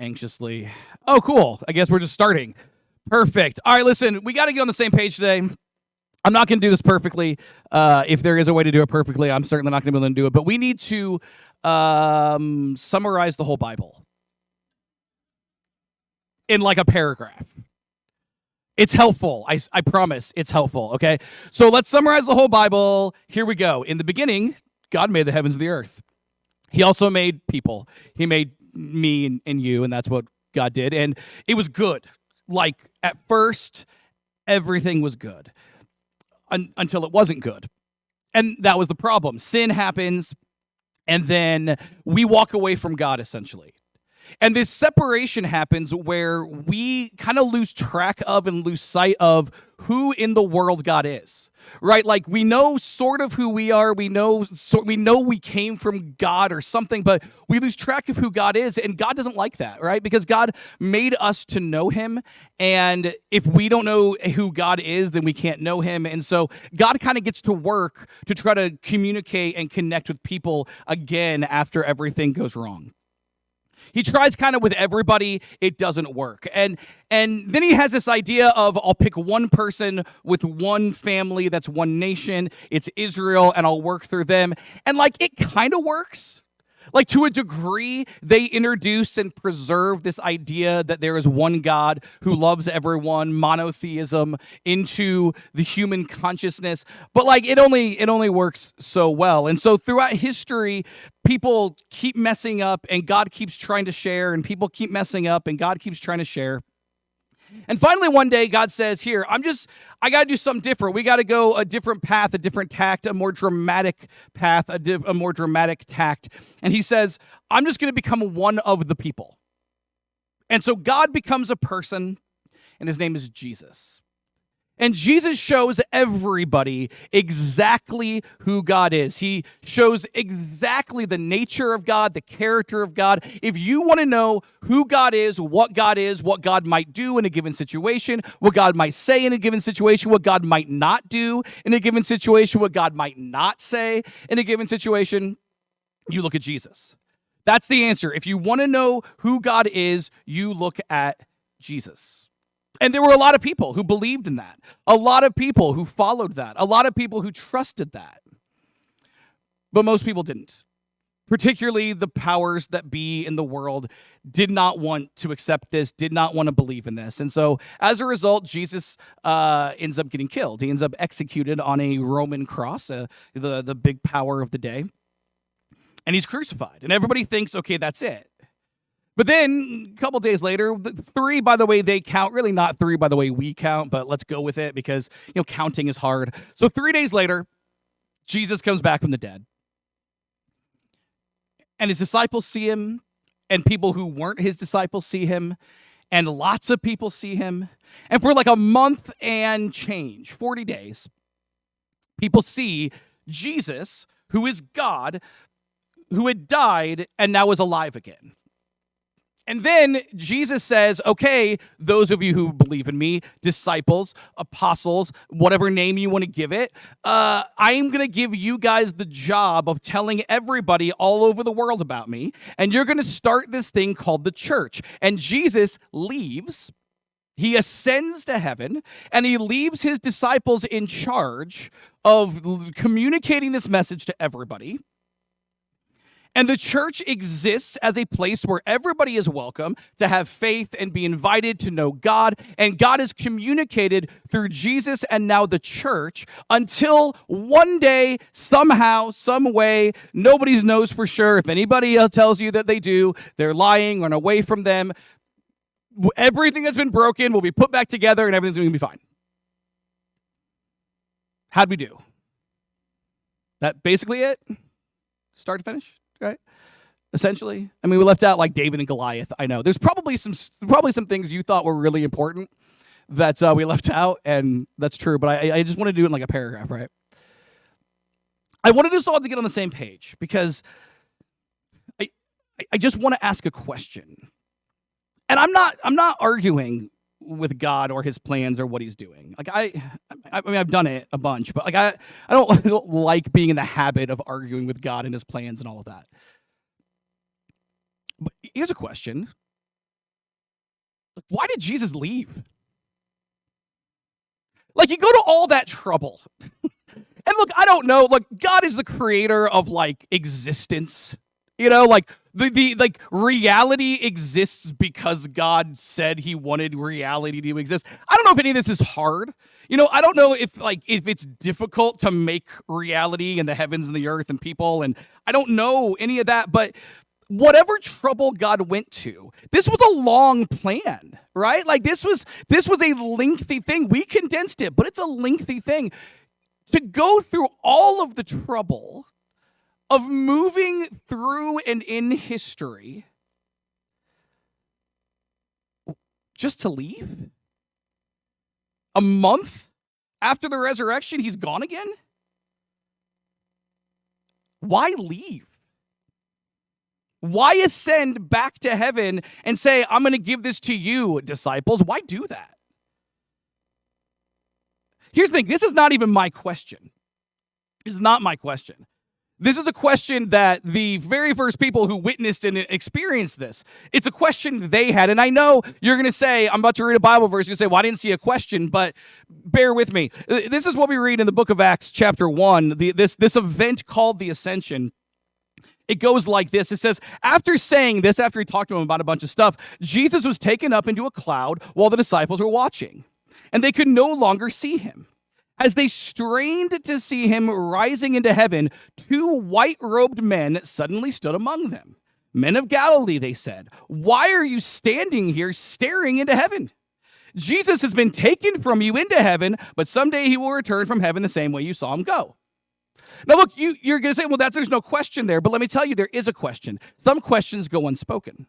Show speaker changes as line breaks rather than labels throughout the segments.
anxiously. Oh, cool. I guess we're just starting. Perfect. All right, listen, we got to get on the same page today. I'm not going to do this perfectly. If there is a way to do it perfectly, I'm certainly not going to be able to do it. But we need to summarize the whole Bible in like a paragraph. It's helpful. I promise it's helpful, okay? So let's summarize the whole Bible. Here we go. In the beginning, God made the heavens and the earth. He also made people. He made me and you, and that's what God did. And it was good. Like, at first, everything was good until it wasn't good. And that was the problem. Sin happens, and then we walk away from God, essentially. And this separation happens where we kind of lose track of and lose sight of who in the world God is, right? Like, we know sort of who we are. We know we came from God or something, but we lose track of who God is. And God doesn't like that, right? Because God made us to know him. And if we don't know who God is, then we can't know him. And so God kind of gets to work to try to communicate and connect with people again after everything goes wrong. He tries kind of with everybody. It doesn't work. And then he has this idea of, I'll pick one person with one family, that's one nation. It's Israel, and I'll work through them. And like, it kind of works. Like, to a degree, they introduce and preserve this idea that there is one God who loves everyone, monotheism, into the human consciousness. But like, it only works so well. And so throughout history, people keep messing up, and God keeps trying to share, and people keep messing up, and God keeps trying to share. And finally, one day, God says, here, I got to do something different. We got to go a different path, a different tact, a more dramatic path, a more dramatic tact. And he says, I'm just going to become one of the people. And so God becomes a person, and his name is Jesus. And Jesus shows everybody exactly who God is. He shows exactly the nature of God, the character of God. If you want to know who God is, what God might do in a given situation, what God might say in a given situation, what God might not do in a given situation, what God might not say in a given situation, you look at Jesus. That's the answer. If you want to know who God is, you look at Jesus. And there were a lot of people who believed in that, a lot of people who followed that, a lot of people who trusted that. But most people didn't. Particularly the powers that be in the world did not want to accept this, did not want to believe in this. And so as a result, Jesus ends up getting killed. He ends up executed on a Roman cross, the big power of the day. And he's crucified. And everybody thinks, okay, that's it. But then a couple days later, 3 by the way they count, really not 3 by the way we count, but let's go with it because, counting is hard. So 3 days later, Jesus comes back from the dead. And his disciples see him, and people who weren't his disciples see him, and lots of people see him. And for like a month and change, 40 days, people see Jesus, who is God, who had died and now is alive again. And then Jesus says, okay, those of you who believe in me, disciples, apostles, whatever name you want to give it, I am going to give you guys the job of telling everybody all over the world about me. And you're going to start this thing called the church. And Jesus leaves. He ascends to heaven, and he leaves his disciples in charge of communicating this message to everybody. And the church exists as a place where everybody is welcome to have faith and be invited to know God. And God is communicated through Jesus and now the church until one day, somehow, some way, nobody knows for sure. If anybody else tells you that they do, they're lying, run away from them. Everything that's been broken will be put back together and everything's going to be fine. How'd we do? That basically it? Start to finish? Right? Essentially. I mean, we left out like David and Goliath. I know. There's probably some things you thought were really important that we left out, and that's true, but I just want to do it in like a paragraph, right? I wanted us all to get on the same page because I just want to ask a question. And I'm not arguing with God or his plans or what he's doing. Like I mean, I've done it a bunch, but like I don't like being in the habit of arguing with God and his plans and all of that. But here's a question. Why did Jesus leave? Like, you go to all that trouble. And look, I don't know. Look, God is the creator of like existence. You know, like the like reality exists because God said he wanted reality to exist. I don't know if any of this is hard. You know, I don't know if it's difficult to make reality and the heavens and the earth and people, and I don't know any of that, but whatever trouble God went to, this was a long plan, right? Like this was a lengthy thing. We condensed it, but it's a lengthy thing. To go through all of the trouble of moving through and in history just to leave? A month after the resurrection, he's gone again? Why leave? Why ascend back to heaven and say, I'm going to give this to you, disciples? Why do that? Here's the thing. This is not even my question. This is not my question. This is a question that the very first people who witnessed and experienced this, it's a question they had. And I know you're going to say, I'm about to read a Bible verse. You're going to say, well, I didn't see a question, but bear with me. This is what we read in the book of Acts, chapter 1, this event called the Ascension. It goes like this. It says, after saying this, after he talked to him about a bunch of stuff, Jesus was taken up into a cloud while the disciples were watching, and they could no longer see him. As they strained to see him rising into heaven, two white-robed men suddenly stood among them. Men of Galilee, they said, why are you standing here staring into heaven? Jesus has been taken from you into heaven, but someday he will return from heaven the same way you saw him go. Now, look, you're going to say, well, there's no question there, but let me tell you, there is a question. Some questions go unspoken.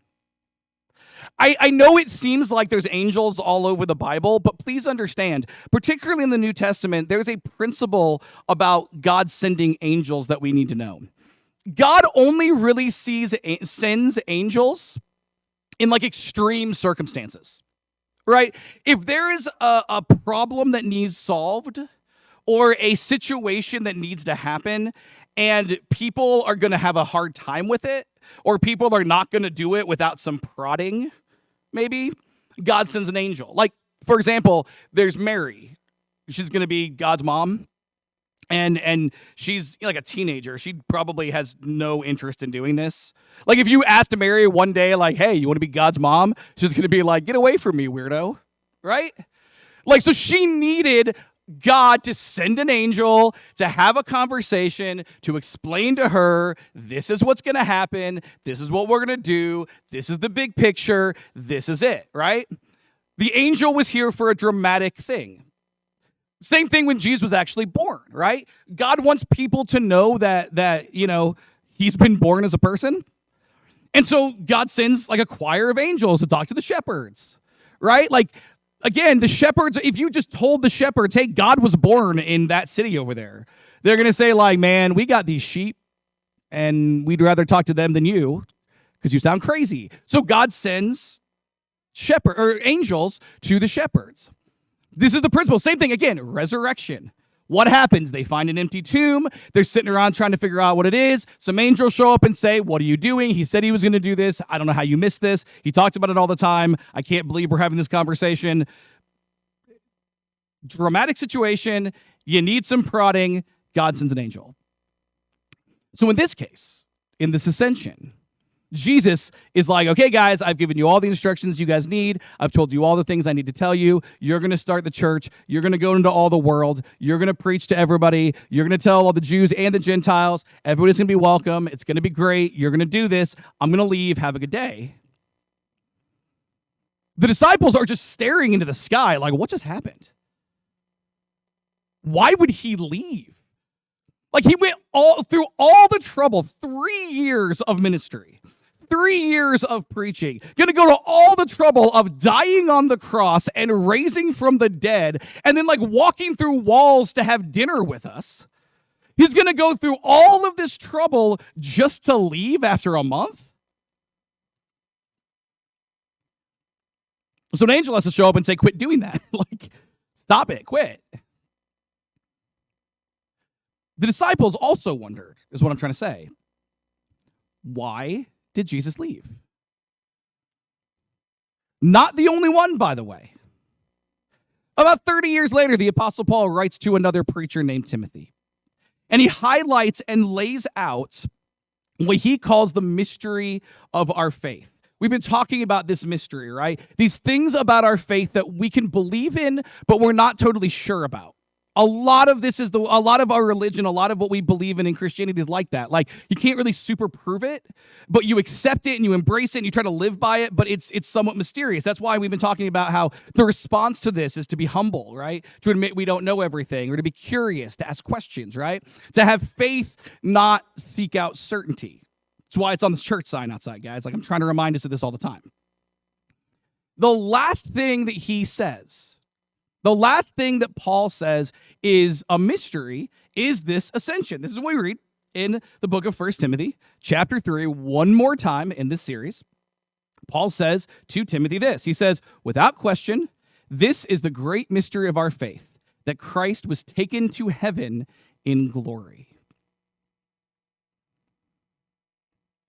I know it seems like there's angels all over the Bible, but please understand, particularly in the New Testament, there's a principle about God sending angels that we need to know. God only really sends angels in like extreme circumstances, right? If there is a problem that needs solved or a situation that needs to happen and people are going to have a hard time with it, or people are not going to do it without some prodding, maybe, God sends an angel. Like, for example, there's Mary. She's going to be God's mom. And she's like a teenager. She probably has no interest in doing this. Like, if you asked Mary one day, like, hey, you want to be God's mom? She's going to be like, get away from me, weirdo. Right? Like, so she needed God to send an angel to have a conversation, to explain to her, this is what's going to happen. This is what we're going to do. This is the big picture. This is it, right? The angel was here for a dramatic thing. Same thing when Jesus was actually born, right? God wants people to know that you know, he's been born as a person. And so God sends like a choir of angels to talk to the shepherds, right? Like, again, the shepherds, if you just told the shepherds, hey, God was born in that city over there, they're going to say like, man, we got these sheep and we'd rather talk to them than you because you sound crazy. So God sends angels to the shepherds. This is the principle. Same thing again, resurrection. What happens? They find an empty tomb. They're sitting around trying to figure out what it is. Some angels show up and say, what are you doing? He said he was going to do this. I don't know how you missed this. He talked about it all the time. I can't believe we're having this conversation. Dramatic situation. You need some prodding. God sends an angel. So in this case, in this ascension, Jesus is like, okay, guys, I've given you all the instructions you guys need. I've told you all the things I need to tell you. You're going to start the church. You're going to go into all the world. You're going to preach to everybody. You're going to tell all the Jews and the Gentiles. Everybody's going to be welcome. It's going to be great. You're going to do this. I'm going to leave. Have a good day. The disciples are just staring into the sky like, what just happened? Why would he leave? Like, he went through all the trouble, 3 years of ministry. 3 years of preaching, going to go to all the trouble of dying on the cross and raising from the dead, and then like walking through walls to have dinner with us. He's going to go through all of this trouble just to leave after a month? So an angel has to show up and say, quit doing that. Like, stop it, quit. The disciples also wondered, is what I'm trying to say. Why did Jesus leave? Not the only one, by the way. About 30 years later, the Apostle Paul writes to another preacher named Timothy, and he highlights and lays out what he calls the mystery of our faith. We've been talking about this mystery, right? These things about our faith that we can believe in, but we're not totally sure about. A lot of this is a lot of our religion, a lot of what we believe in Christianity is like that. Like, you can't really super prove it, but you accept it and you embrace it and you try to live by it, but it's somewhat mysterious. That's why we've been talking about how the response to this is to be humble, right? To admit we don't know everything, or to be curious, to ask questions, right? To have faith, not seek out certainty. That's why it's on this church sign outside, guys. Like, I'm trying to remind us of this all the time. The last thing that he says, the last thing that Paul says is a mystery, is this ascension. This is what we read in the book of 1 Timothy, chapter 3, one more time in this series. Paul says to Timothy this. He says, without question, this is the great mystery of our faith, that Christ was taken to heaven in glory.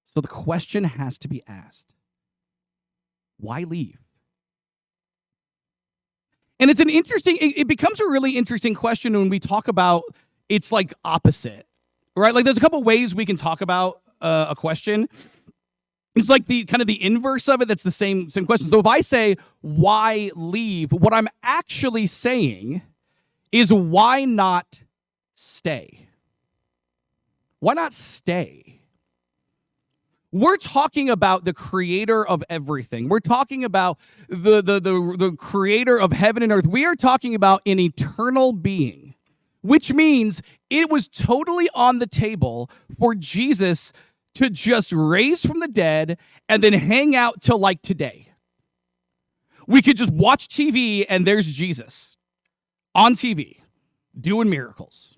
So the question has to be asked, why leave? And it's it becomes a really interesting question when we talk about it's like opposite, right? Like, there's a couple ways we can talk about a question. It's like the kind of the inverse of it. That's the same question. So if I say, why leave? What I'm actually saying is, why not stay? Why not stay? We're talking about the creator of everything. We're talking about the creator of heaven and earth. We are talking about an eternal being, which means it was totally on the table for Jesus to just raise from the dead and then hang out till like today. We could just watch TV and there's Jesus on TV doing miracles.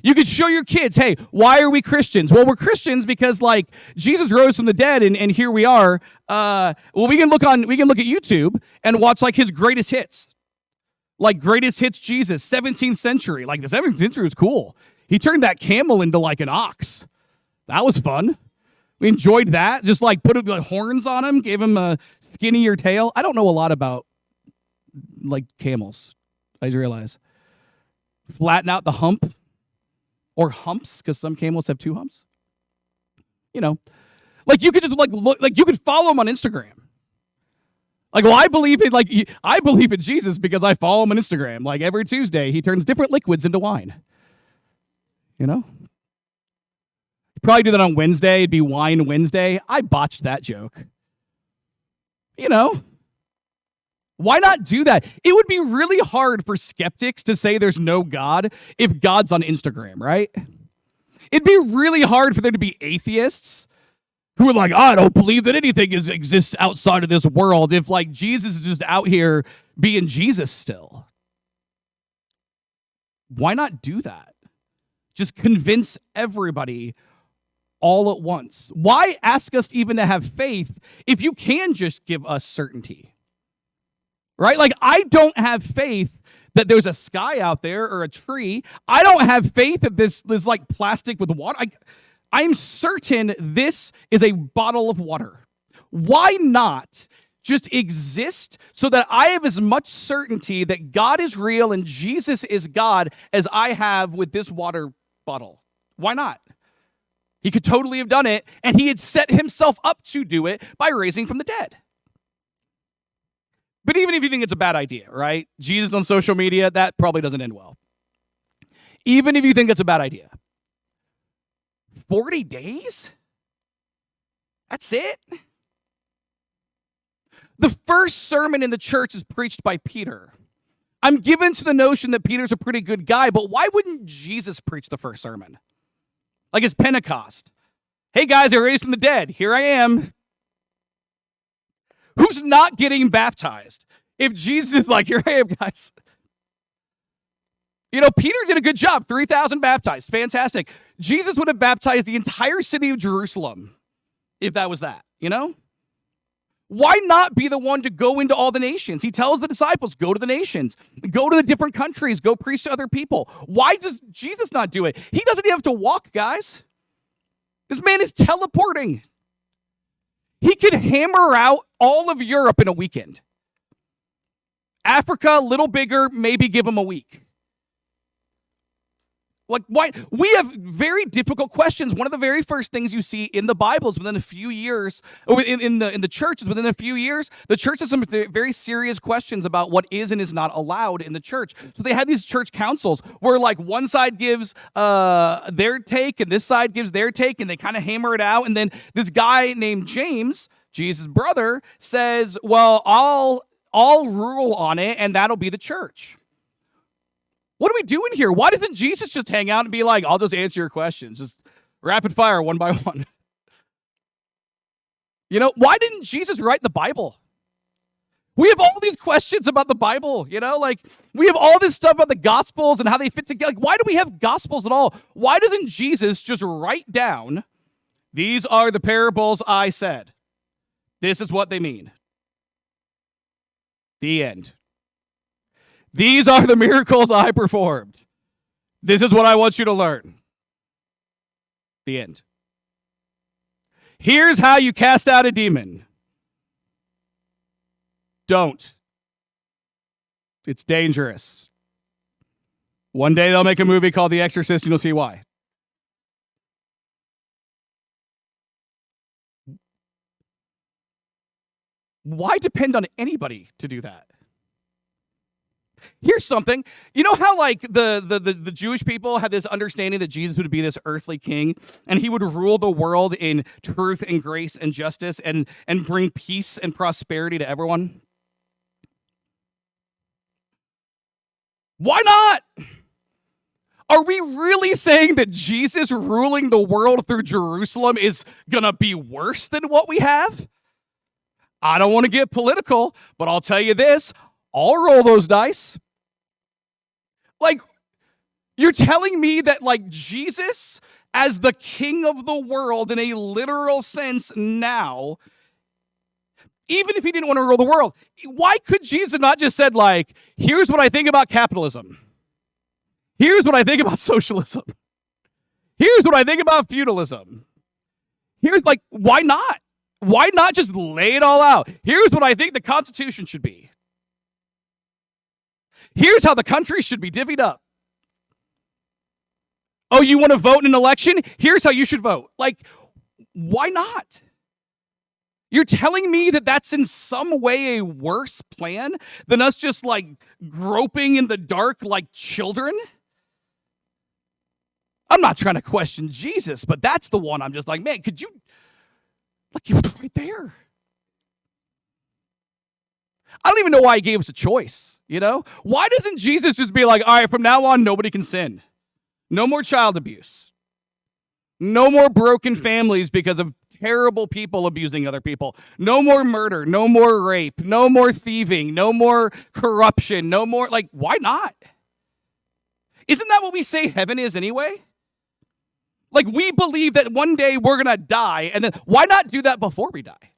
You could show your kids, hey, why are we Christians? Well, we're Christians because, like, Jesus rose from the dead, and here we are. Well, we can look at YouTube and watch, like, his greatest hits. Like, greatest hits Jesus, 17th century. Like, the 17th century was cool. He turned that camel into, like, an ox. That was fun. We enjoyed that. Just, like, put horns on him, gave him a skinnier tail. I don't know a lot about, like, camels, I just realized. Flatten out the hump. Or humps, because some camels have 2 humps. You know, like, you could just look, like, you could follow him on Instagram. Like, well, I believe in Jesus because I follow him on Instagram. Like, every Tuesday, he turns different liquids into wine. You know, you'd probably do that on Wednesday. It'd be Wine Wednesday. I botched that joke. You know. Why not do that? It would be really hard for skeptics to say there's no God if God's on Instagram, right? It'd be really hard for there to be atheists who are like, I don't believe that anything exists outside of this world, if, like, Jesus is just out here being Jesus still. Why not do that? Just convince everybody all at once. Why ask us even to have faith if you can just give us certainty? Right? Like, I don't have faith that there's a sky out there or a tree. I don't have faith that this is like plastic with water. I'm certain this is a bottle of water. Why not just exist so that I have as much certainty that God is real and Jesus is God as I have with this water bottle? Why not? He could totally have done it, and he had set himself up to do it by raising from the dead. But even if you think it's a bad idea, right? Jesus on social media, that probably doesn't end well. Even if you think it's a bad idea. 40 days? That's it? The first sermon in the church is preached by Peter. I'm given to the notion that Peter's a pretty good guy, but why wouldn't Jesus preach the first sermon? Like, it's Pentecost. Hey, guys, I raised from the dead. Here I am. Who's not getting baptized? If Jesus is like, here I am, guys. You know, Peter did a good job. 3,000 baptized. Fantastic. Jesus would have baptized the entire city of Jerusalem if that was that, you know? Why not be the one to go into all the nations? He tells the disciples, go to the nations. Go to the different countries. Go preach to other people. Why does Jesus not do it? He doesn't even have to walk, guys. This man is teleporting. He could hammer out all of Europe in a weekend. Africa, a little bigger, maybe give him a week. Like, why? We have very difficult questions. One of the very first things you see in the Bible is within a few years, or in the church is within a few years, the church has some very serious questions about what is and is not allowed in the church. So they have these church councils where like one side gives their take and this side gives their take, and they kind of hammer it out. And then this guy named James, Jesus' brother, says, "Well, I'll rule on it, and that'll be the church." What are we doing here? Why doesn't Jesus just hang out and be like, I'll just answer your questions, just rapid fire one by one? You know, why didn't Jesus write the Bible? We have all these questions about the Bible, you know, like we have all this stuff about the Gospels and how they fit together. Like, why do we have Gospels at all? Why doesn't Jesus just write down, these are the parables I said. This is what they mean. The end. These are the miracles I performed. This is what I want you to learn. The end. Here's how you cast out a demon. Don't. It's dangerous. One day they'll make a movie called The Exorcist and you'll see why. Why depend on anybody to do that? Here's something. You know how like the Jewish people had this understanding that Jesus would be this earthly king and he would rule the world in truth and grace and justice and bring peace and prosperity to everyone? Why not? Are we really saying that Jesus ruling the world through Jerusalem is going to be worse than what we have? I don't want to get political, but I'll tell you this. I'll roll those dice. Like, you're telling me that, like, Jesus, as the king of the world in a literal sense now, even if he didn't want to rule the world, why could Jesus not just said, like, here's what I think about capitalism. Here's what I think about socialism. Here's what I think about feudalism. Here's, like, why not? Why not just lay it all out? Here's what I think the Constitution should be. Here's how the country should be divvied up. Oh, you want to vote in an election? Here's how you should vote. Like, why not? You're telling me that that's in some way a worse plan than us just like groping in the dark like children? I'm not trying to question Jesus, but that's the one I'm just like, man, could you, like, he was right there. I don't even know why he gave us a choice, you know? Why doesn't Jesus just be like, all right, from now on, nobody can sin. No more child abuse. No more broken families because of terrible people abusing other people. No more murder. No more rape. No more thieving. No more corruption. No more, like, why not? Isn't that what we say heaven is anyway? Like, we believe that one day we're going to die, and then why not do that before we die?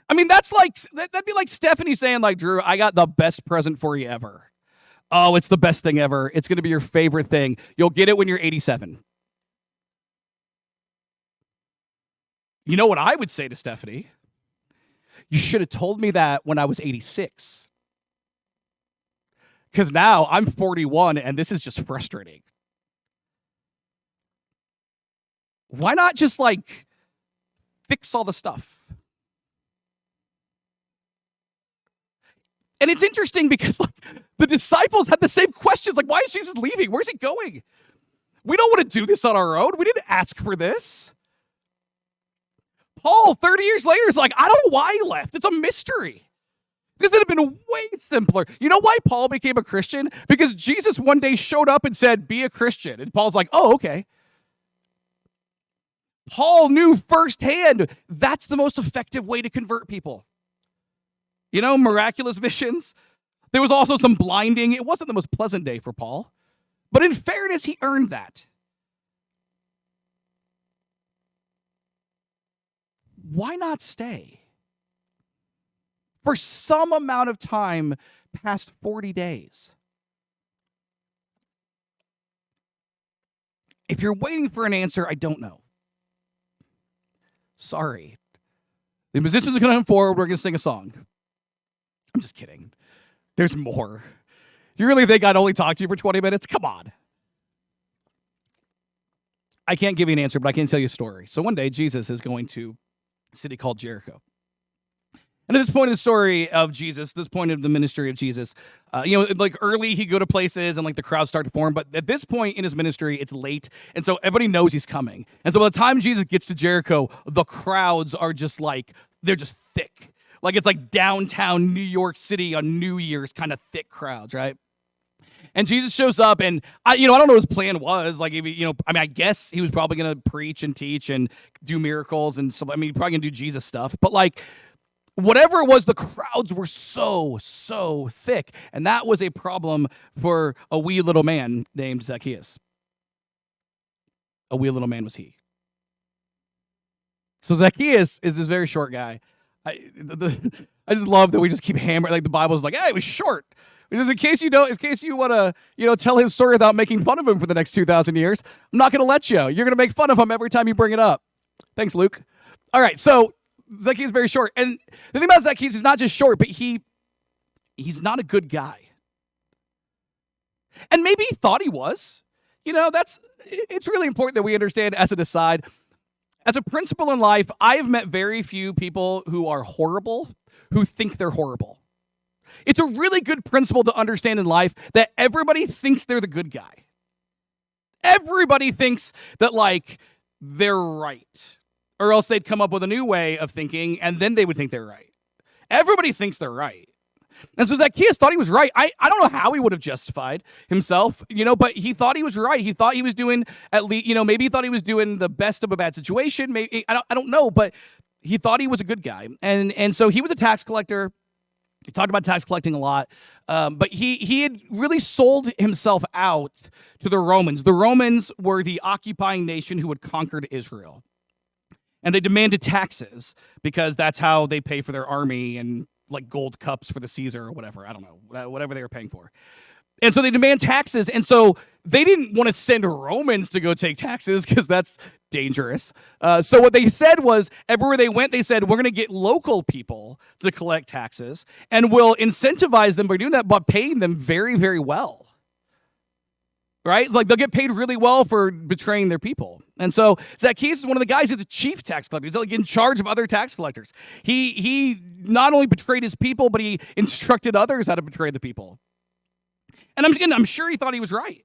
I mean, that's like, that'd be like Stephanie saying, like, Drew, I got the best present for you ever. Oh, it's the best thing ever. It's going to be your favorite thing. You'll get it when you're 87. You know what I would say to Stephanie? You should have told me that when I was 86. Because now I'm 41 and this is just frustrating. Why not just, like, fix all the stuff? And it's interesting because, like, the disciples had the same questions. Like, why is Jesus leaving? Where's he going? We don't want to do this on our own. We didn't ask for this. Paul, 30 years later, is like, I don't know why he left. It's a mystery. This would have been way simpler. You know why Paul became a Christian? Because Jesus one day showed up and said, be a Christian. And Paul's like, oh, okay. Paul knew firsthand that's the most effective way to convert people. You know, miraculous visions. There was also some blinding. It wasn't the most pleasant day for Paul. But in fairness, he earned that. Why not stay? For some amount of time past 40 days. If you're waiting for an answer, I don't know. Sorry. The musicians are going to come forward. We're going to sing a song. I'm just kidding. There's more. You really think I'd only talk to you for 20 minutes? Come on. I can't give you an answer, but I can tell you a story. So one day, Jesus is going to a city called Jericho. And at this point in the story of Jesus, this point of the ministry of Jesus, like early he'd go to places and like the crowds start to form. But at this point in his ministry, it's late. And so everybody knows he's coming. And so by the time Jesus gets to Jericho, the crowds are just like, they're just thick. Like it's like downtown New York City on New Year's kind of thick crowds, right? And Jesus shows up, and I don't know what his plan was. Like, I guess he was probably going to preach and teach and do miracles and stuff. Probably going to do Jesus stuff. But like, whatever it was, the crowds were so thick. And that was a problem for a wee little man named Zacchaeus. A wee little man was he. So Zacchaeus is this very short guy. I just love that we just keep hammering. Like the Bible's like, hey, he was short. Because in case you want to, tell his story without making fun of him for the next 2,000 years, I'm not going to let you. You're going to make fun of him every time you bring it up. Thanks, Luke. All right, so Zacchaeus is very short. And the thing about Zacchaeus is not just short, but he's not a good guy. And maybe he thought he was. It's really important that we understand as an aside. As a principle in life, I have met very few people who are horrible who think they're horrible. It's a really good principle to understand in life that everybody thinks they're the good guy. Everybody thinks that, like, they're right. Or else they'd come up with a new way of thinking, and then they would think they're right. Everybody thinks they're right. And so Zacchaeus thought he was right. I don't know how he would have justified himself, but he thought he was right. He thought he was doing at least, maybe he thought he was doing the best of a bad situation. Maybe I don't know, but he thought he was a good guy. And so he was a tax collector. He talked about tax collecting a lot, but he had really sold himself out to the Romans. The Romans were the occupying nation who had conquered Israel. And they demanded taxes because that's how they pay for their army and like gold cups for the Caesar or whatever. I don't know, whatever they were paying for. And so they demand taxes. And so they didn't want to send Romans to go take taxes because that's dangerous. So what they said was everywhere they went, they said, we're going to get local people to collect taxes and we'll incentivize them by doing that, but paying them very, very well. Right? It's like they'll get paid really well for betraying their people. And so Zacchaeus is one of the guys who's a chief tax collector. He's like in charge of other tax collectors. He not only betrayed his people, but he instructed others how to betray the people. And I'm sure he thought he was right.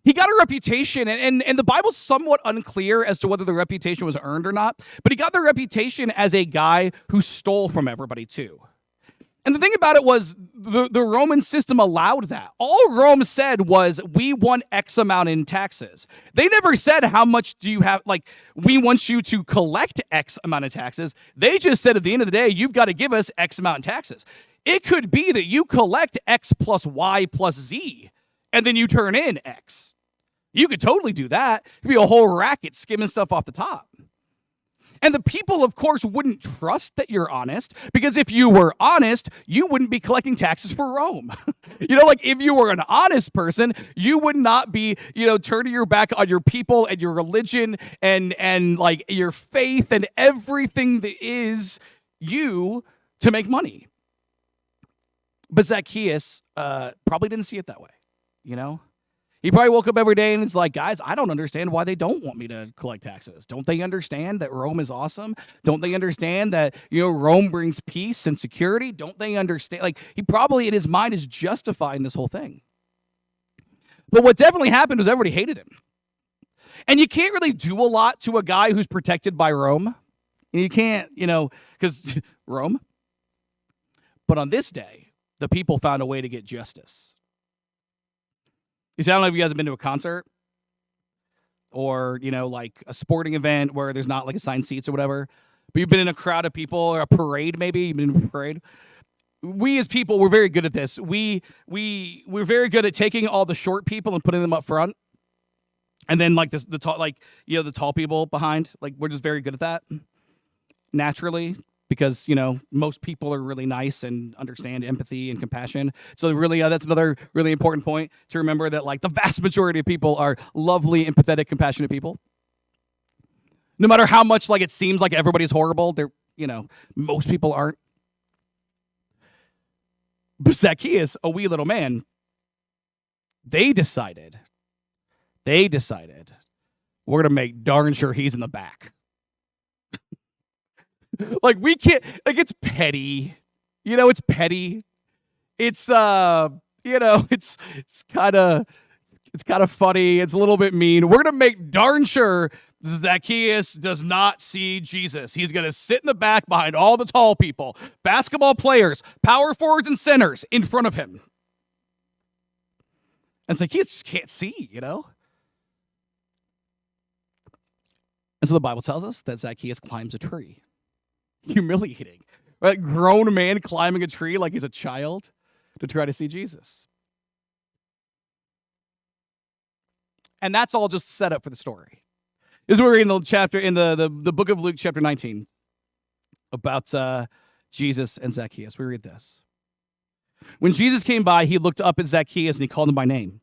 He got a reputation, and the Bible's somewhat unclear as to whether the reputation was earned or not, but he got the reputation as a guy who stole from everybody too. And the thing about it was the Roman system allowed that. All Rome said was, we want X amount in taxes. They never said, how much do you have? Like, we want you to collect X amount of taxes. They just said, at the end of the day, you've got to give us X amount in taxes. It could be that you collect X plus Y plus Z, and then you turn in X. You could totally do that. It could be a whole racket skimming stuff off the top. And the people, of course, wouldn't trust that you're honest, because if you were honest, you wouldn't be collecting taxes for Rome. Like if you were an honest person, you would not be, turning your back on your people and your religion and like your faith and everything that is you to make money. But Zacchaeus probably didn't see it that way, He probably woke up every day and it's like, guys, I don't understand why they don't want me to collect taxes. Don't they understand that Rome is awesome? Don't they understand that, Rome brings peace and security? Don't they understand? Like, he probably in his mind is justifying this whole thing. But what definitely happened was everybody hated him. And you can't really do a lot to a guy who's protected by Rome. You can't, because Rome. But on this day, the people found a way to get justice. You see, I don't know if you guys have been to a concert or, like a sporting event where there's not like assigned seats or whatever, but you've been in a crowd of people or a parade maybe, you've been in a parade. We as people, we're very good at this. We're very good at taking all the short people and putting them up front. And then like the tall, the tall people behind, like we're just very good at that naturally. Because, most people are really nice and understand empathy and compassion. So really, that's another really important point to remember, that like the vast majority of people are lovely, empathetic, compassionate people. No matter how much like it seems like everybody's horrible, most people aren't. But Zacchaeus, a wee little man, they decided we're going to make darn sure he's in the back. Like we can't, like it's petty. It's petty. It's it's kind of funny. It's a little bit mean. We're going to make darn sure Zacchaeus does not see Jesus. He's going to sit in the back behind all the tall people, basketball players, power forwards and centers in front of him. And Zacchaeus just can't see, And so the Bible tells us that Zacchaeus climbs a tree. Humiliating. A grown man climbing a tree like he's a child to try to see Jesus. And that's all just set up for the story. This is what we're reading the book of Luke, chapter 19, about Jesus and Zacchaeus. We read this. When Jesus came by, he looked up at Zacchaeus and he called him by name.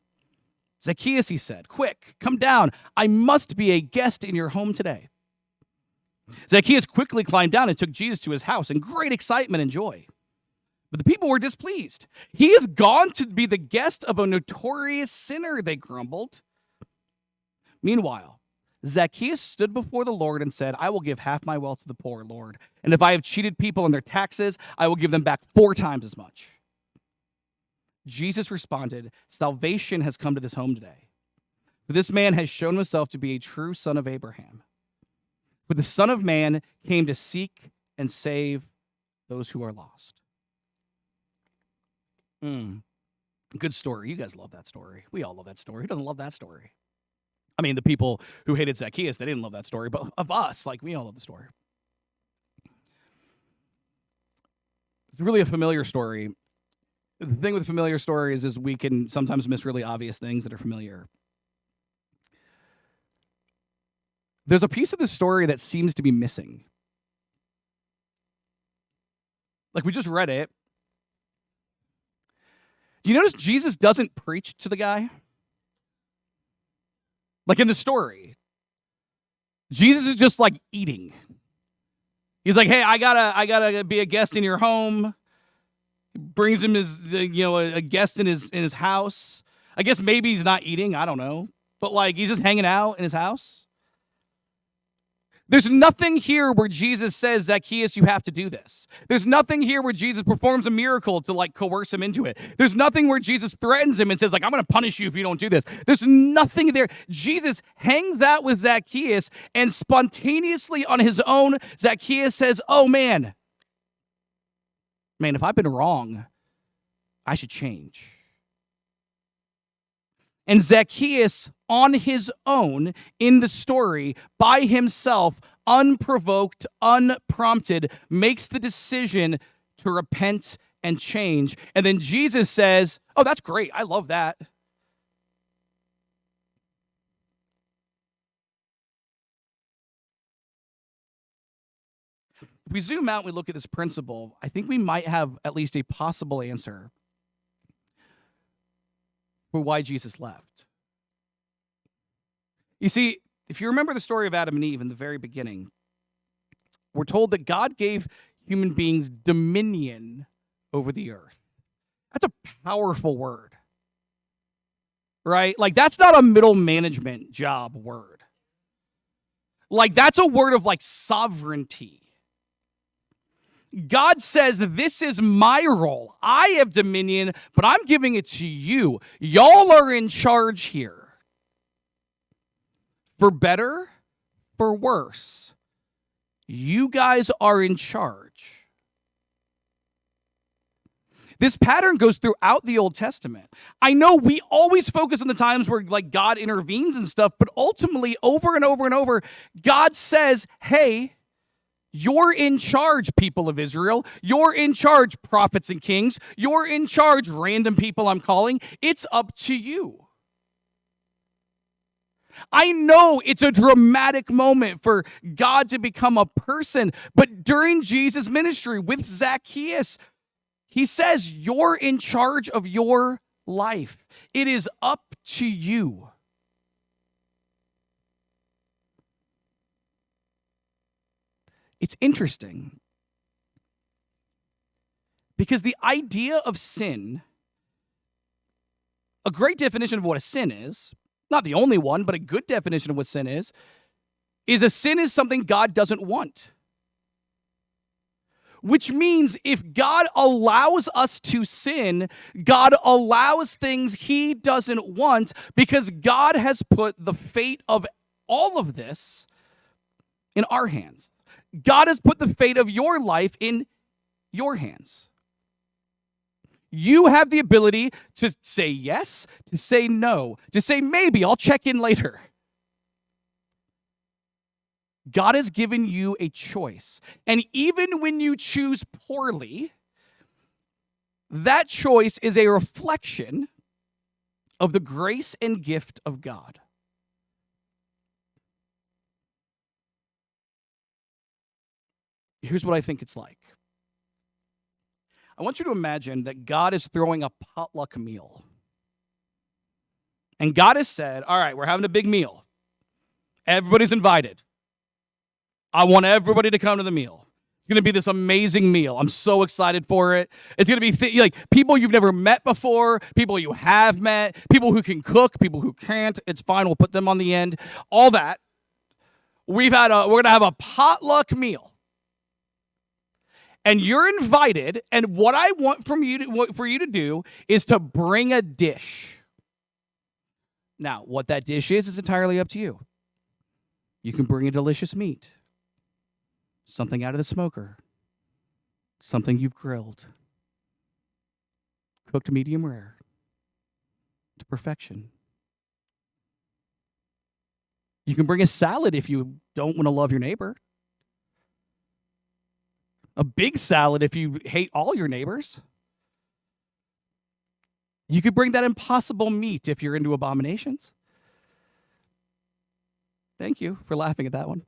Zacchaeus, he said, quick, come down. I must be a guest in your home today. Zacchaeus quickly climbed down and took Jesus to his house in great excitement and joy. But the people were displeased. He has gone to be the guest of a notorious sinner, they grumbled. Meanwhile, Zacchaeus stood before the Lord and said, I will give half my wealth to the poor, Lord. And if I have cheated people on their taxes, I will give them back 4 times as much. Jesus responded, salvation has come to this home today. For this man has shown himself to be a true son of Abraham. For the Son of Man came to seek and save those who are lost. Good story. You guys love that story. We all love that story. Who doesn't love that story? I mean, the people who hated Zacchaeus, they didn't love that story, but of us, like, we all love the story. It's really a familiar story. The thing with familiar stories is we can sometimes miss really obvious things that are familiar. There's a piece of the story that seems to be missing. Like, we just read it. Do you notice Jesus doesn't preach to the guy? Like in the story, Jesus is just like eating. He's like, hey, I gotta be a guest in your home. He brings him a guest in his house. I guess maybe he's not eating. I don't know. But like, he's just hanging out in his house. There's nothing here where Jesus says, Zacchaeus, you have to do this. There's nothing here where Jesus performs a miracle to like coerce him into it. There's nothing where Jesus threatens him and says, like, I'm going to punish you if you don't do this. There's nothing there. Jesus hangs out with Zacchaeus and spontaneously on his own, Zacchaeus says, oh man, if I've been wrong, I should change. And Zacchaeus, on his own, in the story, by himself, unprovoked, unprompted, makes the decision to repent and change. And then Jesus says, oh, that's great. I love that. If we zoom out and we look at this principle, I think we might have at least a possible answer for why Jesus left. You see, if you remember the story of Adam and Eve in the very beginning, we're told that God gave human beings dominion over the earth. That's a powerful word, right? Like, that's not a middle management job word. Like, that's a word of like sovereignty. God says, this is my role. I have dominion, but I'm giving it to you. Y'all are in charge here. For better, for worse, you guys are in charge. This pattern goes throughout the Old Testament. I know we always focus on the times where like God intervenes and stuff, but ultimately over and over and over, God says, hey, you're in charge, people of Israel. You're in charge, prophets and kings. You're in charge, random people I'm calling. It's up to you. I know it's a dramatic moment for God to become a person, but during Jesus' ministry with Zacchaeus, he says, you're in charge of your life. It is up to you. It's interesting because the idea of sin, a great definition of what a sin is, not the only one, but a good definition of what sin is a sin is something God doesn't want. Which means if God allows us to sin, God allows things he doesn't want because God has put the fate of all of this in our hands. God has put the fate of your life in your hands. You have the ability to say yes, to say no, to say maybe, I'll check in later. God has given you a choice. And even when you choose poorly, that choice is a reflection of the grace and gift of God. Here's what I think it's like. I want you to imagine that God is throwing a potluck meal. And God has said, all right, we're having a big meal. Everybody's invited. I want everybody to come to the meal. It's going to be this amazing meal. I'm so excited for it. It's going to be like people you've never met before, people you have met, people who can cook, people who can't. It's fine. We'll put them on the end. All that. We're going to have a potluck meal. And you're invited, and what I want for you to do is to bring a dish. Now, what that dish is entirely up to you. You can bring a delicious meat. Something out of the smoker. Something you've grilled. Cooked medium rare. To perfection. You can bring a salad if you don't want to love your neighbor. A big salad if you hate all your neighbors. You could bring that impossible meat if you're into abominations. Thank you for laughing at that one.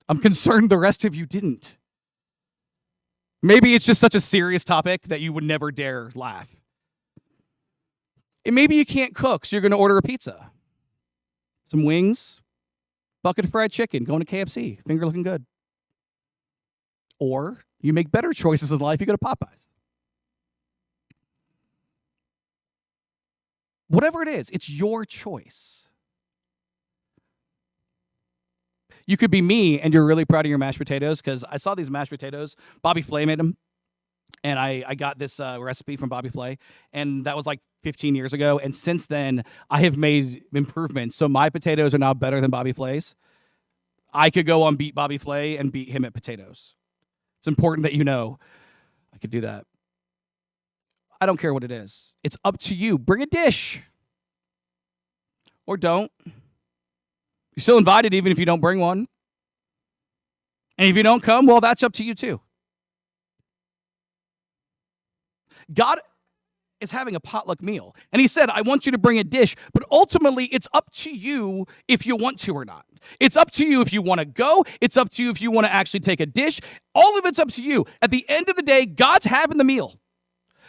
I'm concerned the rest of you didn't. Maybe it's just such a serious topic that you would never dare laugh. And maybe you can't cook, so you're going to order a pizza. Some wings, bucket of fried chicken, going to KFC, finger looking good. Or you make better choices in life, you go to Popeyes. Whatever it is, it's your choice. You could be me and you're really proud of your mashed potatoes because I saw these mashed potatoes. Bobby Flay made them. And I got this recipe from Bobby Flay. And that was like 15 years ago. And since then, I have made improvements. So my potatoes are now better than Bobby Flay's. I could go on beat Bobby Flay and beat him at potatoes. It's important that you know I could do that. I don't care what it is. It's up to you. Bring a dish. Or don't. You're still invited even if you don't bring one. And if you don't come, well, that's up to you too. God is having a potluck meal. And he said, I want you to bring a dish, but ultimately it's up to you if you want to or not. It's up to you if you want to go. It's up to you if you want to actually take a dish. All of it's up to you. At the end of the day, God's having the meal.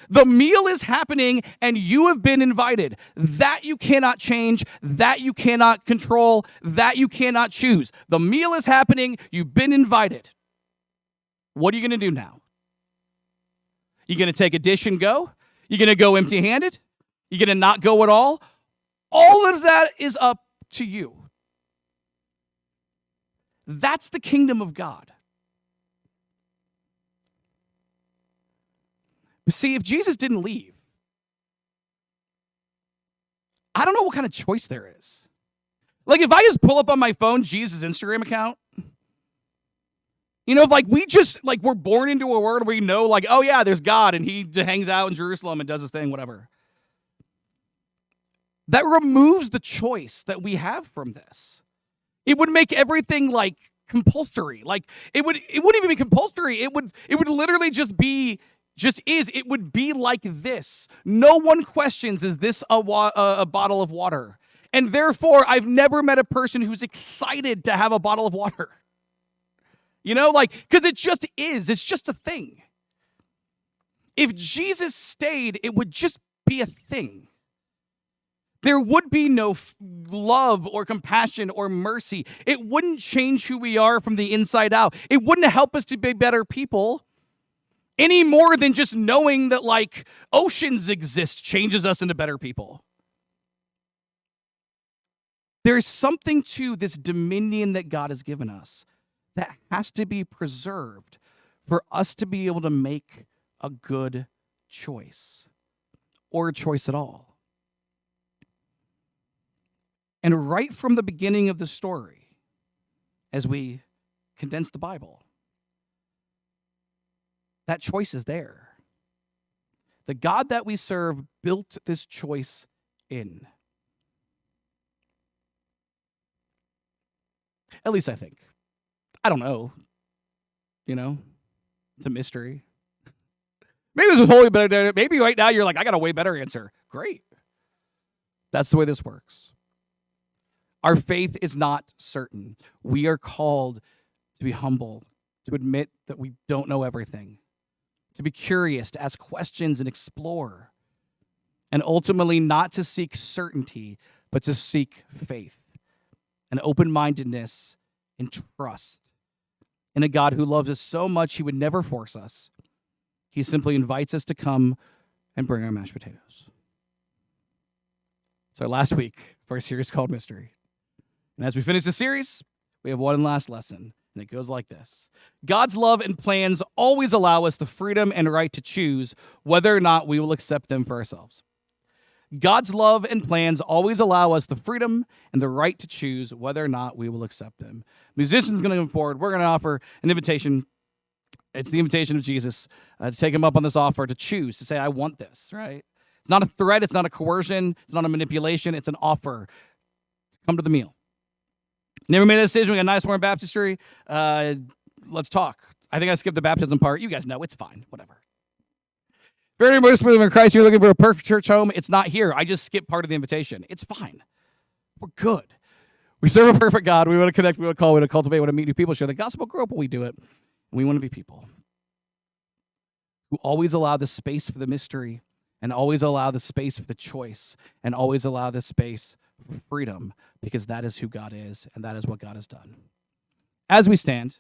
The meal is happening and you have been invited. That you cannot change, that you cannot control, that you cannot choose. The meal is happening, you've been invited. What are you going to do now? You going to take a dish and go? You going to go empty-handed? You going to not go at all? All of that is up to you. That's the kingdom of God. But see, if Jesus didn't leave, I don't know what kind of choice there is. Like if I just pull up on my phone Jesus' Instagram account, you know, like we're born into a world where we know like, oh yeah, there's God and he hangs out in Jerusalem and does his thing, whatever. That removes the choice that we have from this. It would make everything like compulsory. Like it wouldn't even be compulsory. It would literally it would be like this. No one questions, is this a bottle of water? And therefore, I've never met a person who's excited to have a bottle of water. You know, like, because it just is. It's just a thing. If Jesus stayed, it would just be a thing. there would be no love or compassion or mercy. It wouldn't change who we are from the inside out. It wouldn't help us to be better people any more than just knowing that like oceans exist changes us into better people. There's something to this dominion that God has given us that has to be preserved for us to be able to make a good choice or a choice at all. And right from the beginning of the story, as we condense the Bible, that choice is there. The God that we serve built this choice in. At least I think. I don't know. You know? It's a mystery. Maybe there's a wholly better. Maybe right now you're like, I got a way better answer. Great. That's the way this works. Our faith is not certain. We are called to be humble, to admit that we don't know everything, to be curious, to ask questions and explore, and ultimately not to seek certainty, but to seek faith and open-mindedness and trust in a God who loves us so much he would never force us. He simply invites us to come and bring our mashed potatoes. So last week for a series called Mystery. And as we finish the series, we have one last lesson, and it goes like this. God's love and plans always allow us the freedom and right to choose whether or not we will accept them for ourselves. God's love and plans always allow us the freedom and the right to choose whether or not we will accept them. Musicians going to come forward. We're going to offer an invitation. It's the invitation of Jesus to take him up on this offer, to choose, to say, I want this, right? It's not a threat. It's not a coercion. It's not a manipulation. It's an offer. Come to the meal. Never made a decision. We got nice warm baptistry. Let's talk. I think I skipped the baptism part. You guys know. It's fine. Whatever. Very most moving in Christ, you're looking for a perfect church home. It's not here. I just skipped part of the invitation. It's fine. We're good. We serve a perfect God. We want to connect. We want to call. We want to cultivate. We want to meet new people. Share the gospel. Grow up when we do it. And we want to be people who always allow the space for the mystery and always allow the space for the choice and always allow the space for freedom, because that is who God is and that is what God has done. As we stand,